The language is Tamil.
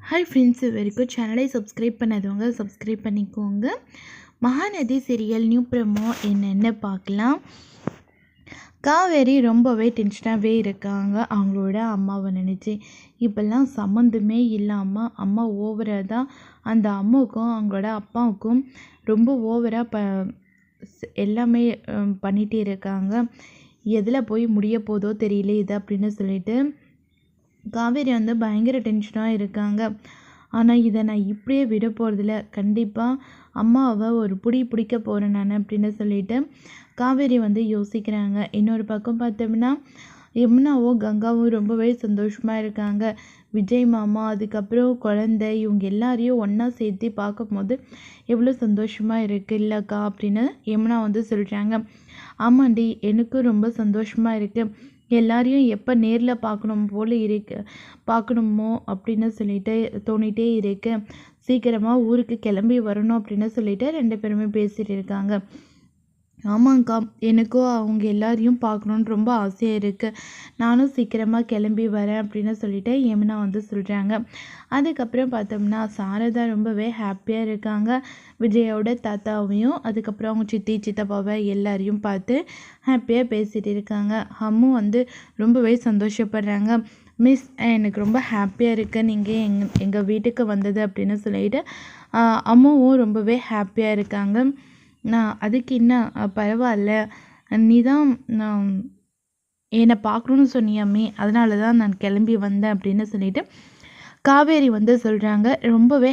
ஹாய் ஃப்ரெண்ட்ஸ், இது வரைக்கும் சேனலை சப்ஸ்கிரைப் பண்ணாதவங்க சப்ஸ்கிரைப் பண்ணிக்கோங்க. மகாநதி சீரியல் நியூ ப்ரோமோ என்னென்னு பார்க்கலாம். காவேரி ரொம்பவே டென்ஷனாகவே இருக்காங்க அவங்களோட அம்மாவை நினச்சி. இப்போல்லாம் சம்மந்தமே இல்லாமல் அம்மா ஓவராக தான் அந்த அம்மாவுக்கும் அவங்களோட அப்பாவுக்கும் ரொம்ப ஓவராக எல்லாமே பண்ணிகிட்டே இருக்காங்க. எதில் போய் முடிய போதோ தெரியல இது அப்படின்னு சொல்லிட்டு காவேரி வந்து பயங்கர டென்ஷனாக இருக்காங்க. ஆனால் இதை நான் இப்படியே விட போகிறதில்ல, கண்டிப்பாக அம்மாவை ஒரு பிடிக்க போகிறேன் நான் அப்படின்னு சொல்லிட்டு காவேரி வந்து யோசிக்கிறாங்க. இன்னொரு பக்கம் பார்த்தோம்னா யமுனாவும் கங்காவும் ரொம்பவே சந்தோஷமாக இருக்காங்க. விஜய் மாமா அதுக்கப்புறம் குழந்தை இவங்க எல்லாரையும் ஒன்றா சேர்த்து பார்க்கும்போது எவ்வளோ சந்தோஷமாக இருக்குது இல்லைக்கா அப்படின்னு யமுனா வந்து சொல்கிறாங்க. ஆமாண்டி, எனக்கும் ரொம்ப சந்தோஷமாக இருக்குது. எல்லாரையும் எப்போ நேரில் பார்க்கணுமோ அப்படின்னு சொல்லிட்டு தோணிகிட்டே இருக்கு. சீக்கிரமாக ஊருக்கு கிளம்பி வரணும் அப்படின்னு சொல்லிட்டு 2 பேருமே பேசிகிட்டு இருக்காங்க. ஆமாங்க்கா, எனக்கும் அவங்க எல்லாரையும் பார்க்கணுன்னு ரொம்ப ஆசையாக இருக்குது. நானும் சீக்கிரமாக கிளம்பி வரேன் அப்படின்னு சொல்லிட்டு யமுனா வந்து சொல்கிறாங்க. அதுக்கப்புறம் பார்த்தோம்னா சாரதா ரொம்பவே ஹாப்பியாக இருக்காங்க. விஜயோட தாத்தாவையும் அதுக்கப்புறம் அவங்க சித்தி சித்தப்பாவை எல்லாரையும் பார்த்து ஹாப்பியாக பேசிகிட்டு இருக்காங்க. அம்மும் வந்து ரொம்பவே சந்தோஷப்படுறாங்க. மிஸ், எனக்கு ரொம்ப ஹாப்பியாக இருக்குது நீங்கள் எங்கள் வீட்டுக்கு வந்தது அப்படின்னு சொல்லிட்டு அம்மாவும் ரொம்பவே ஹாப்பியாக இருக்காங்க. நான் அதுக்கு என்ன, பரவாயில்ல, நீ தான் என்னை பார்க்கணுன்னு சொன்னியாமே, அதனால தான் நான் கிளம்பி வந்தேன் அப்படின்னு சொல்லிட்டு காவேரி வந்து சொல்கிறாங்க. ரொம்பவே